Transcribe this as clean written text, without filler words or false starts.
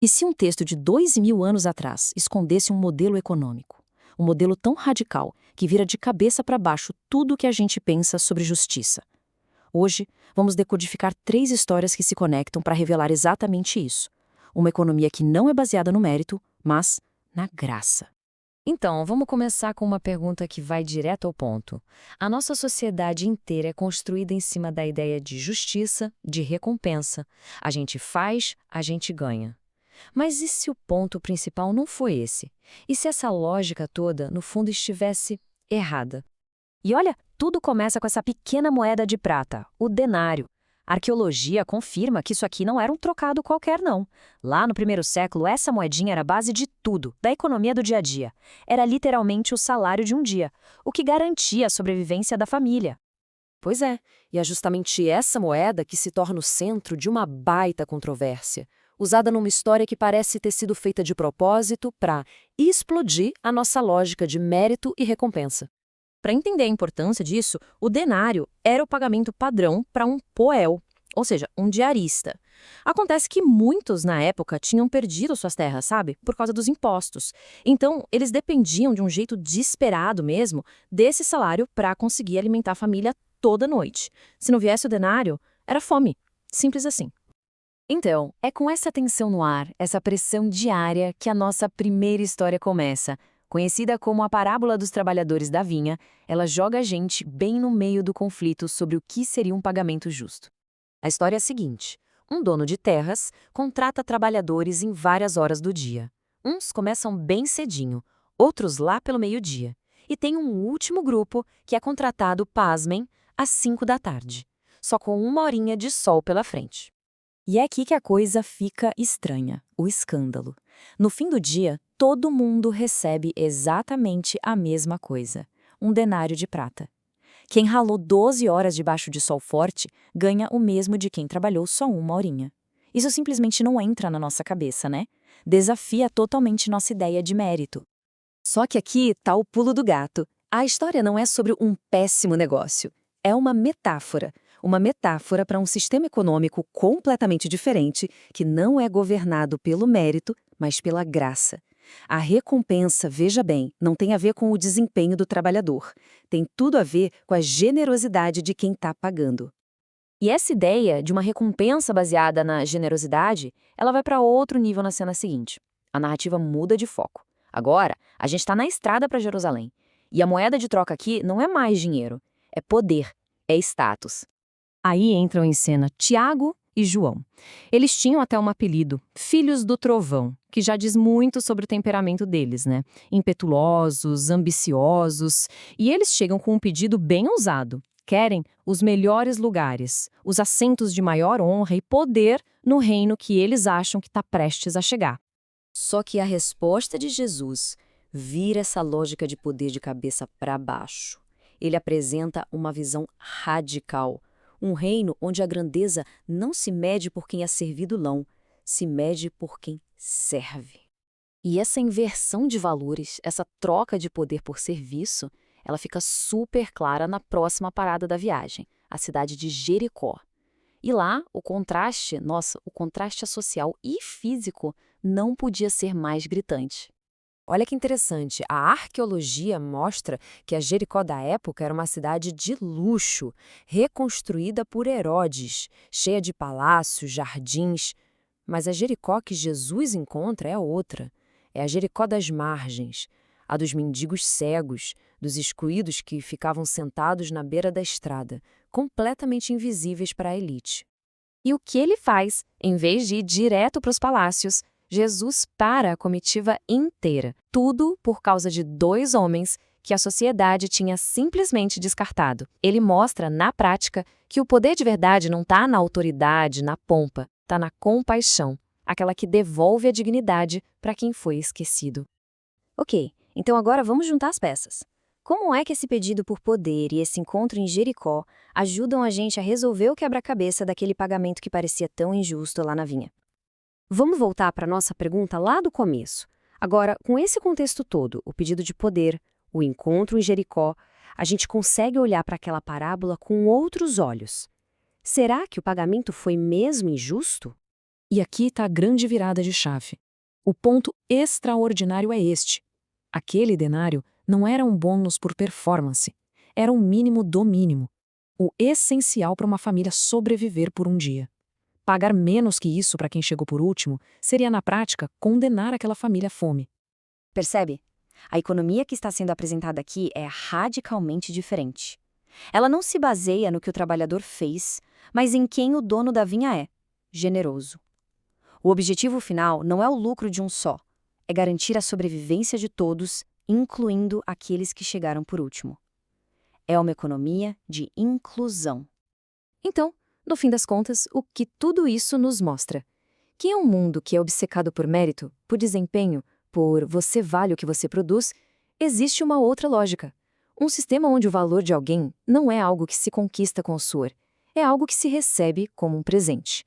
E se um texto de 2000 anos atrás escondesse um modelo econômico? Um modelo tão radical que vira de cabeça para baixo tudo o que a gente pensa sobre justiça. Hoje, vamos decodificar 3 histórias que se conectam para revelar exatamente isso. Uma economia que não é baseada no mérito, mas na graça. Então, vamos começar com uma pergunta que vai direto ao ponto. A nossa sociedade inteira é construída em cima da ideia de justiça, de recompensa. A gente faz, a gente ganha. Mas e se o ponto principal não foi esse? E se essa lógica toda, no fundo, estivesse errada? E olha, tudo começa com essa pequena moeda de prata, o denário. A arqueologia confirma que isso aqui não era um trocado qualquer, não. Lá no primeiro século, essa moedinha era a base de tudo, da economia do dia a dia. Era literalmente o salário de um dia, o que garantia a sobrevivência da família. Pois é, e é justamente essa moeda que se torna o centro de uma baita controvérsia, usada numa história que parece ter sido feita de propósito para explodir a nossa lógica de mérito e recompensa. Para entender a importância disso, o denário era o pagamento padrão para um poel, ou seja, um diarista. Acontece que muitos na época tinham perdido suas terras, sabe? Por causa dos impostos. Então, eles dependiam de um jeito desesperado mesmo desse salário para conseguir alimentar a família toda noite. Se não viesse o denário, era fome. Simples assim. Então, é com essa tensão no ar, essa pressão diária, que a nossa primeira história começa. Conhecida como a parábola dos trabalhadores da vinha, ela joga a gente bem no meio do conflito sobre o que seria um pagamento justo. A história é a seguinte: um dono de terras contrata trabalhadores em várias horas do dia. Uns começam bem cedinho, outros lá pelo meio-dia. E tem um último grupo que é contratado, pasmem, às 5 da tarde, só com uma horinha de sol pela frente. E é aqui que a coisa fica estranha, o escândalo. No fim do dia, todo mundo recebe exatamente a mesma coisa, um denário de prata. Quem ralou 12 horas debaixo de sol forte ganha o mesmo de quem trabalhou só uma horinha. Isso simplesmente não entra na nossa cabeça, né? Desafia totalmente nossa ideia de mérito. Só que aqui está o pulo do gato. A história não é sobre um péssimo negócio. É uma metáfora. Uma metáfora para um sistema econômico completamente diferente, que não é governado pelo mérito, mas pela graça. A recompensa, veja bem, não tem a ver com o desempenho do trabalhador. Tem tudo a ver com a generosidade de quem está pagando. E essa ideia de uma recompensa baseada na generosidade, ela vai para outro nível na cena seguinte. A narrativa muda de foco. Agora, a gente está na estrada para Jerusalém. E a moeda de troca aqui não é mais dinheiro, é poder, é status. Aí entram em cena Tiago e João. Eles tinham até um apelido, Filhos do Trovão, que já diz muito sobre o temperamento deles, né? Impetuosos, ambiciosos, e eles chegam com um pedido bem ousado. Querem os melhores lugares, os assentos de maior honra e poder no reino que eles acham que está prestes a chegar. Só que a resposta de Jesus vira essa lógica de poder de cabeça para baixo. Ele apresenta uma visão radical. Um reino onde a grandeza não se mede por quem é servido, não. Se mede por quem serve. E essa inversão de valores, essa troca de poder por serviço, ela fica super clara na próxima parada da viagem, a cidade de Jericó. E lá, o contraste, nossa, o contraste social e físico não podia ser mais gritante. Olha que interessante, a arqueologia mostra que a Jericó da época era uma cidade de luxo, reconstruída por Herodes, cheia de palácios, jardins. Mas a Jericó que Jesus encontra é outra. É a Jericó das margens, a dos mendigos cegos, dos excluídos que ficavam sentados na beira da estrada, completamente invisíveis para a elite. E o que ele faz? Em vez de ir direto para os palácios, Jesus para a comitiva inteira. Tudo por causa de 2 homens que a sociedade tinha simplesmente descartado. Ele mostra, na prática, que o poder de verdade não está na autoridade, na pompa, está na compaixão, aquela que devolve a dignidade para quem foi esquecido. Ok, então agora vamos juntar as peças. Como é que esse pedido por poder e esse encontro em Jericó ajudam a gente a resolver o quebra-cabeça daquele pagamento que parecia tão injusto lá na vinha? Vamos voltar para a nossa pergunta lá do começo. Agora, com esse contexto todo, o pedido de poder, o encontro em Jericó, a gente consegue olhar para aquela parábola com outros olhos. Será que o pagamento foi mesmo injusto? E aqui está a grande virada de chave. O ponto extraordinário é este. Aquele denário não era um bônus por performance, era um mínimo do mínimo. O essencial para uma família sobreviver por um dia. Pagar menos que isso para quem chegou por último seria, na prática, condenar aquela família à fome. Percebe? A economia que está sendo apresentada aqui é radicalmente diferente. Ela não se baseia no que o trabalhador fez, mas em quem o dono da vinha é: generoso. O objetivo final não é o lucro de um só, é garantir a sobrevivência de todos, incluindo aqueles que chegaram por último. É uma economia de inclusão. Então, no fim das contas, o que tudo isso nos mostra? Que em um mundo que é obcecado por mérito, por desempenho, por você vale o que você produz, existe uma outra lógica. Um sistema onde o valor de alguém não é algo que se conquista com o suor, é algo que se recebe como um presente.